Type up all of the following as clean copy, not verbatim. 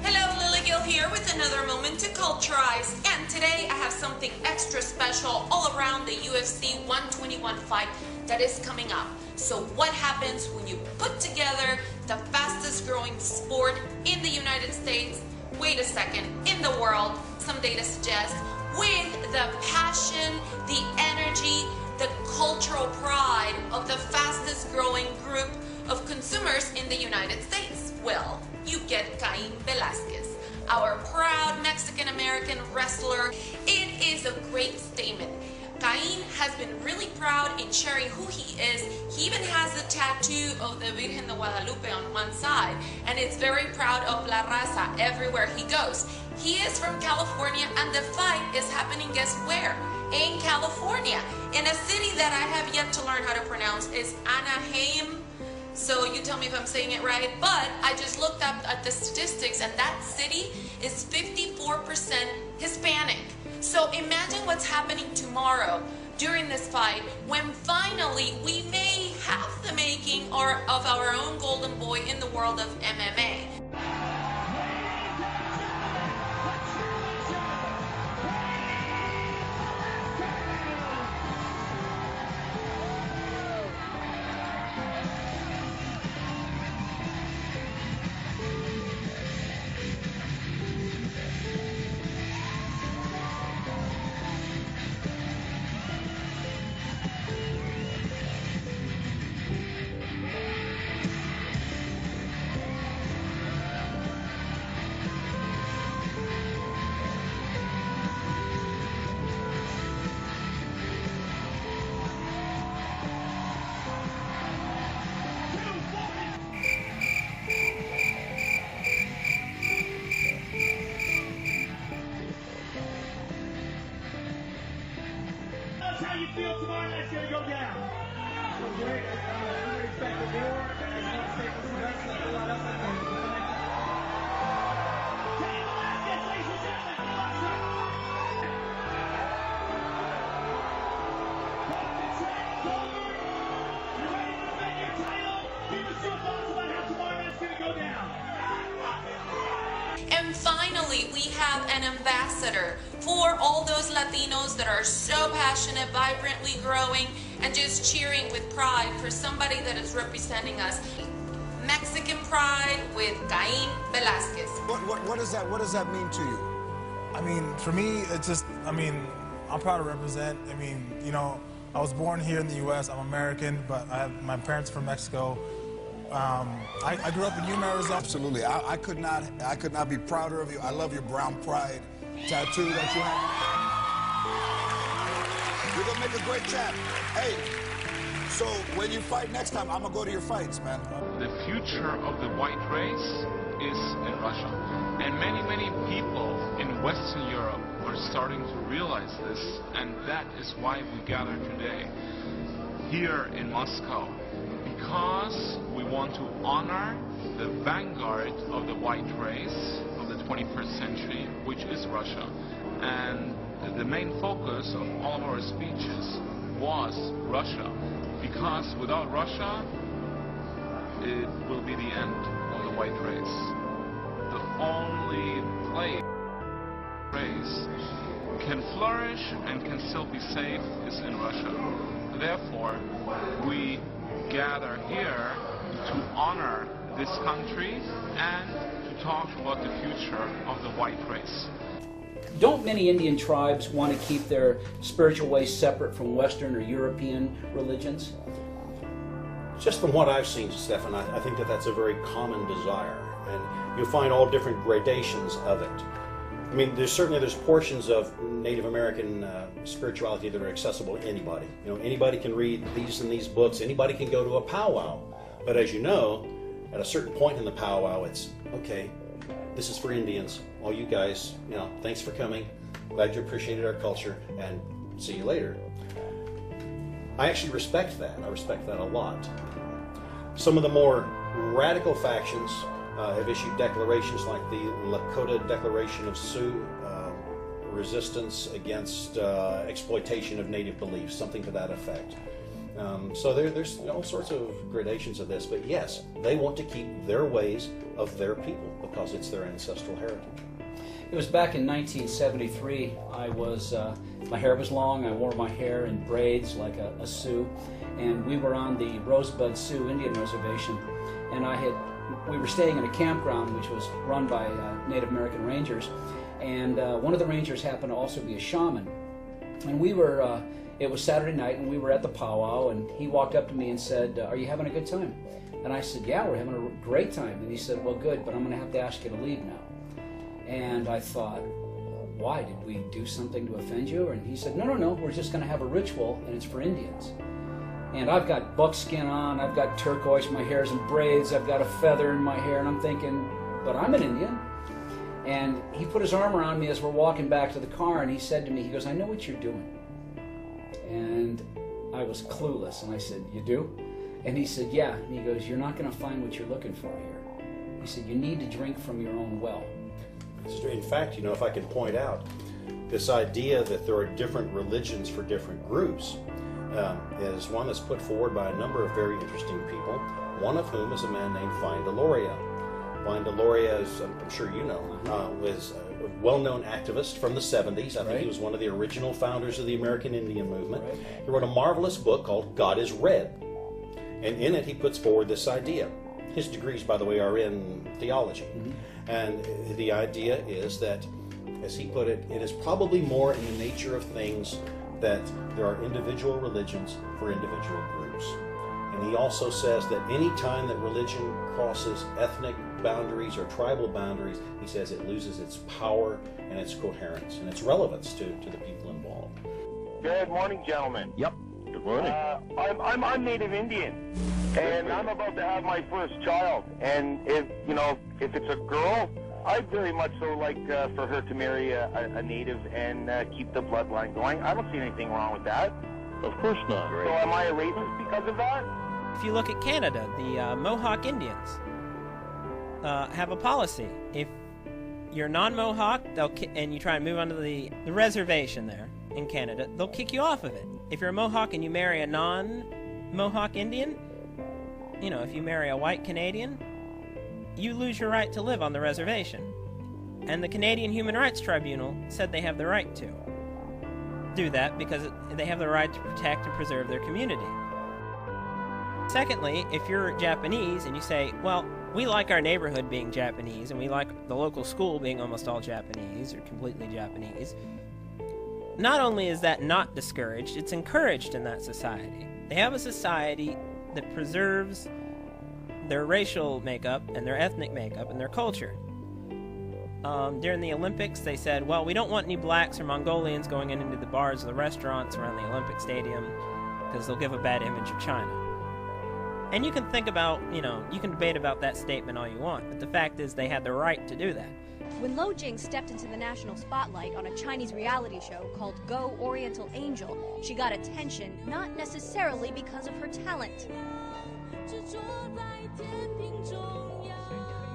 Hello, Lily Gill here with another moment to culturize, and today I have something extra special all around the UFC 121 fight that is coming up. So what happens when you put together the fastest growing sport in the United States, wait a second, in the world, some data suggests, with the passion, the energy, the cultural pride of the fastest growing group of consumers in the United States? Well, you get Cain Velasquez, our proud Mexican-American wrestler. It is a great statement. Cain has been really proud in sharing who he is. He even has a tattoo of the Virgen de Guadalupe on one side, and it's very proud of La Raza everywhere he goes. He is from California, and the fight is happening, guess where? In California, in a city that I have yet to learn how to pronounce. Is Anaheim. So you tell me if I'm saying it right, but I just looked up at the statistics, and that city is 54% Hispanic. So imagine what's happening tomorrow during this fight when finally we may have the making of our own golden boy in the world of MMA. How you feel tomorrow night's gonna go down? Feel great. I'm expecting more, and I want to take this best like a lot else I can. Cain Velasquez, ladies and gentlemen, you ready to defend your title? Give us your thoughts about how tomorrow night's gonna go down. And finally, we have an ambassador for all those Latinos that are so passionate, vibrantly growing, and just cheering with pride for somebody that is representing us. Mexican pride with Cain Velasquez. What does that mean to you? I mean, for me, it's just, I'm proud to represent. I was born here in the U.S. I'm American, but my parents are from Mexico. I grew up in Yuma, Arizona. Absolutely. I could not be prouder of you. I love your brown pride tattoo that you have. You're gonna make a great champ. Hey, so when you fight next time, I'm gonna go to your fights, man. The future of the white race is in Russia. And many people in Western Europe are starting to realize this, and that is why we gather today here in Moscow. Because we want to honor the vanguard of the white race of the 21st century, which is Russia. And the main focus of all of our speeches was Russia. Because without Russia, it will be the end of the white race. The only place can flourish and can still be safe is in Russia. Therefore, we gather here to honor this country and to talk about the future of the white race. Don't many Indian tribes want to keep their spiritual ways separate from Western or European religions? Just from what I've seen, Stefan, I think that that's a very common desire, and you'll find all different gradations of it. I mean, there's portions of Native American spirituality that are accessible to anybody. Anybody can read these and these books. Anybody can go to a powwow. But as you know, at a certain point in the powwow, it's okay. This is for Indians. All you guys, thanks for coming. Glad you appreciated our culture, and see you later. I actually respect that. I respect that a lot. Some of the more radical factions have issued declarations like the Lakota Declaration of Sioux, resistance against exploitation of native beliefs, something to that effect. So there's all sorts of gradations of this, but yes, they want to keep their ways of their people because it's their ancestral heritage. It was back in 1973. My hair was long. I wore my hair in braids like a Sioux, and we were on the Rosebud Sioux Indian Reservation, and we were staying in a campground which was run by Native American Rangers, and one of the Rangers happened to also be a shaman, and it was Saturday night, and we were at the powwow, and he walked up to me and said, "Are you having a good time?" And I said, "Yeah, we're having a great time." And he said, "Well, good, but I'm going to have to ask you to leave now." And I thought, "Why? Did we do something to offend you?" And he said, No, we're just going to have a ritual, and it's for Indians." And I've got buckskin on, I've got turquoise, my hair's in braids, I've got a feather in my hair, and I'm thinking, but I'm an Indian. And he put his arm around me as we're walking back to the car, and he said to me, he goes, "I know what you're doing." And I was clueless, and I said, "You do?" And he said, "Yeah." And he goes, "You're not going to find what you're looking for here." He said, "You need to drink from your own well." In fact, if I can point out, this idea that there are different religions for different groups is one that's put forward by a number of very interesting people, one of whom is a man named Vine Deloria. Vine Deloria, as I'm sure you know, was a well-known activist from the 70s. I think he was one of the original founders of the American Indian movement. Right. He wrote a marvelous book called God is Red, and in it he puts forward this idea. His degrees, by the way, are in theology. Mm-hmm. And the idea is that, as he put it, it is probably more in the nature of things that there are individual religions for individual groups. And he also says that any time that religion crosses ethnic boundaries or tribal boundaries, he says it loses its power and its coherence and its relevance to the people involved. Good morning, gentlemen. Yep. Good morning. I'm Native Indian, and I'm about to have my first child. And if it's a girl, I'd very much so like for her to marry a native and keep the bloodline going. I don't see anything wrong with that. Of course not. So am I a racist because of that? If you look at Canada, the Mohawk Indians have a policy. If you're non-Mohawk, and you try and move onto the reservation there in Canada, they'll kick you off of it. If you're a Mohawk and you marry a non-Mohawk Indian, if you marry a white Canadian, you lose your right to live on the reservation. And the Canadian Human Rights Tribunal said they have the right to do that because they have the right to protect and preserve their community. Secondly, if you're Japanese and you say, well, we like our neighborhood being Japanese and we like the local school being almost all Japanese or completely Japanese, not only is that not discouraged, it's encouraged in that society. They have a society that preserves their racial makeup and their ethnic makeup and their culture. During the Olympics, they said, well, we don't want any blacks or Mongolians going into the bars or the restaurants around the Olympic Stadium because they'll give a bad image of China. And you can think about, you can debate about that statement all you want, but the fact is they had the right to do that. When Lo Jing stepped into the national spotlight on a Chinese reality show called Go Oriental Angel, she got attention not necessarily because of her talent,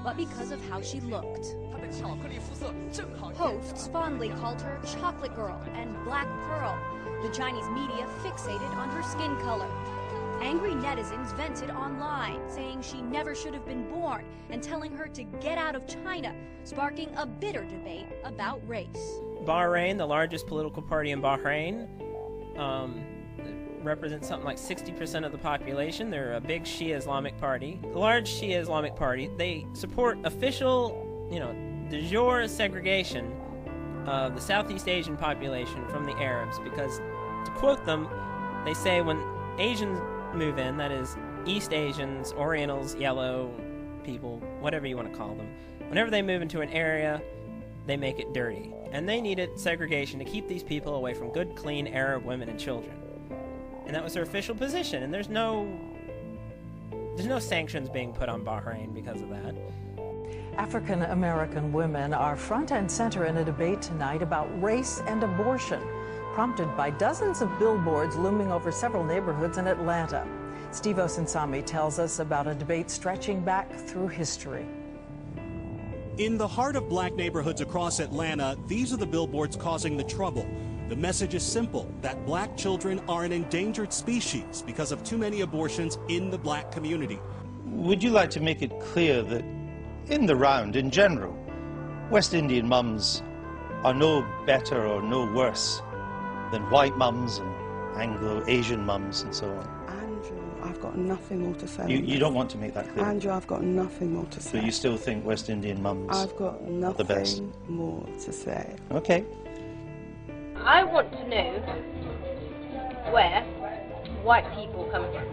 but because of how she looked. Hosts fondly called her Chocolate Girl and Black Pearl. The Chinese media fixated on her skin color. Angry netizens vented online, saying she never should have been born and telling her to get out of China, sparking a bitter debate about race. Bahrain, the largest political party in Bahrain, represents something like 60% of the population. They're a big Shia Islamic party. The large Shia Islamic party, they support official, de jure segregation of the Southeast Asian population from the Arabs because, to quote them, they say when Asians move in, that is East Asians, Orientals, yellow people, whatever you want to call them, whenever they move into an area, they make it dirty. And they needed segregation to keep these people away from good, clean Arab women and children. And that was their official position, and there's no sanctions being put on Bahrain because of that. African American women are front and center in a debate tonight about race and abortion, prompted by dozens of billboards looming over several neighborhoods in Atlanta. Steve Osinsami tells us about a debate stretching back through history. In the heart of black neighborhoods across Atlanta, these are the billboards causing the trouble. The message is simple, that black children are an endangered species because of too many abortions in the black community. Would you like to make it clear that, in the round, in general, West Indian mums are no better or no worse than white mums and Anglo-Asian mums and so on? Andrew, I've got nothing more to say. You don't want to make that clear? Andrew, I've got nothing more to say. So you still think West Indian mums I've got are the best? nothing more to say. Okay. I want to know where white people come from.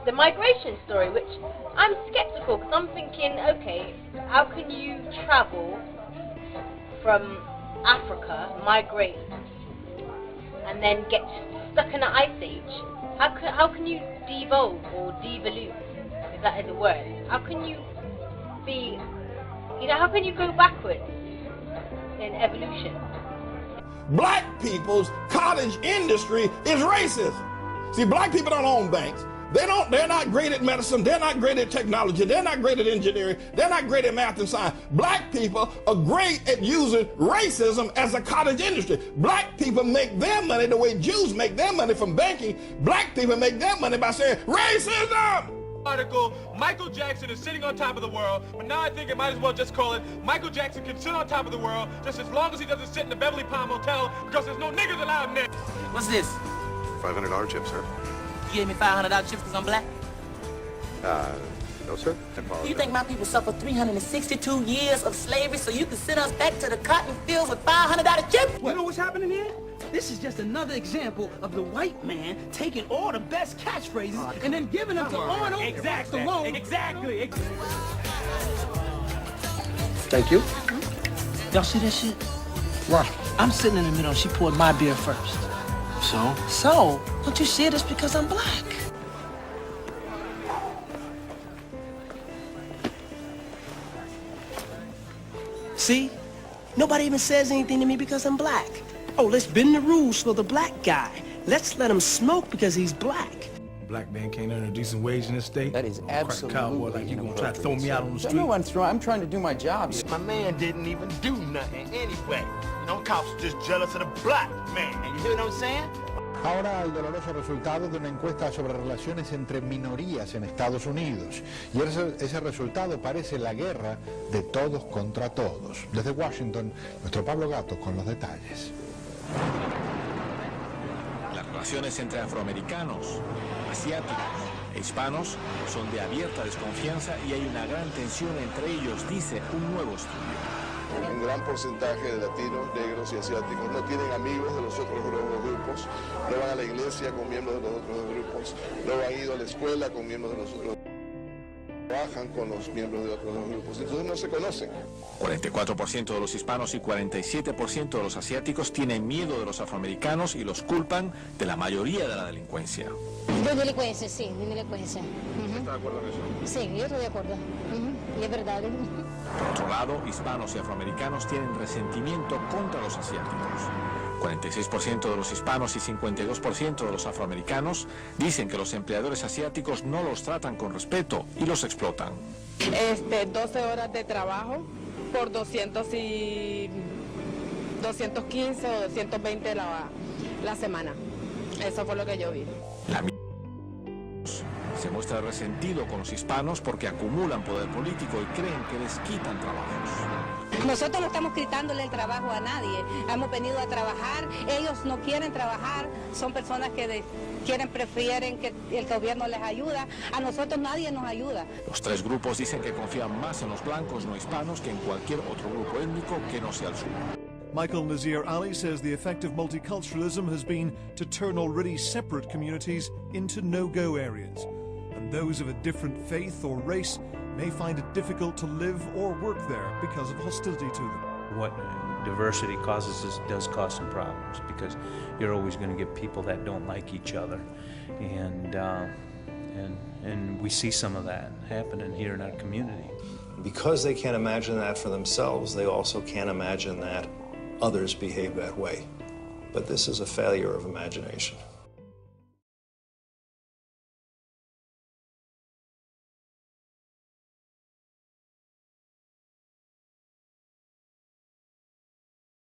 The migration story, which I'm skeptical because I'm thinking, okay, how can you travel from Africa, migrate, and then get stuck in an ice age? How can you devolve or devolute, if that is a word? How can you be, how can you go backwards in evolution? Black people's cottage industry is racism. See, black people don't own banks. They're not great at medicine. They're not great at technology. They're not great at engineering. They're not great at math and science. Black people are great at using racism as a cottage industry. Black people make their money the way Jews make their money from banking. Black people make their money by saying racism. Article, Michael Jackson is sitting on top of the world, but now I think it might as well just call it Michael Jackson can sit on top of the world just as long as he doesn't sit in the Beverly Palm Hotel because there's no niggas allowed in there. What's this? $500 chip, sir. You gave me $500 chips because I'm black? No, sir. I apologize. You think my people suffered 362 years of slavery so you can send us back to the cotton fields with $500 chips? You know what's happening here? This is just another example of the white man taking all the best catchphrases and then giving them to Arnold. Exactly. Exactly. Thank you. Y'all see that shit? What? I'm sitting in the middle and she poured my beer first. So, don't you see it? It's because I'm black. See? Nobody even says anything to me because I'm black. Oh, let's bend the rules for the black guy. Let's let him smoke because he's black. Black man can't earn a decent wage in this state. That is absolutely cowboy like you gonna try to throw me out on the street. No one's throwing. I'm trying to do my job. My man didn't even do nothing anyway. Cops are just jealous of the black man. You hear what I'm saying? Ahora el doloroso resultado de una encuesta sobre relaciones entre minorías en Estados Unidos. Y ese resultado parece la guerra de todos contra todos. Desde Washington, nuestro Pablo Gato con los detalles. Las relaciones entre afroamericanos, asiáticos e hispanos son de abierta desconfianza y hay una gran tensión entre ellos, dice un nuevo estudio. Un gran porcentaje de latinos, negros y asiáticos no tienen amigos de los otros grupos, no van a la iglesia con miembros de los otros grupos, no han ido a la escuela con miembros de los otros grupos, trabajan con los miembros de otros grupos, entonces no se conocen. 44% de los hispanos y 47% de los asiáticos tienen miedo de los afroamericanos y los culpan de la mayoría de la delincuencia. De delincuencia, sí, de delincuencia. ¿Está de acuerdo en eso? Sí, yo estoy de acuerdo. Y es verdad. Por otro lado, hispanos y afroamericanos tienen resentimiento contra los asiáticos. 46% de los hispanos y 52% de los afroamericanos dicen que los empleadores asiáticos no los tratan con respeto y los explotan. 12 horas de trabajo por 215 o 220 la semana. Eso fue lo que yo vi. Se muestra resentido con los hispanos porque acumulan poder político y creen que les quitan trabajos. Nosotros no estamos quitándole el trabajo a nadie. Hemos venido a trabajar. Ellos no quieren trabajar. Son personas que prefieren que el gobierno les ayuda. A nosotros nadie nos ayuda. Los tres grupos dicen que confían más en los blancos no hispanos que en cualquier otro grupo étnico que no sea el suyo. Michael Nazir Ali says the effect of multiculturalism has been to turn already separate communities into no-go areas. And those of a different faith or race may find it difficult to live or work there because of hostility to them. What diversity causes does cause some problems because you're always going to get people that don't like each other. And we see some of that happening here in our community. Because they can't imagine that for themselves, they also can't imagine that others behave that way. But this is a failure of imagination.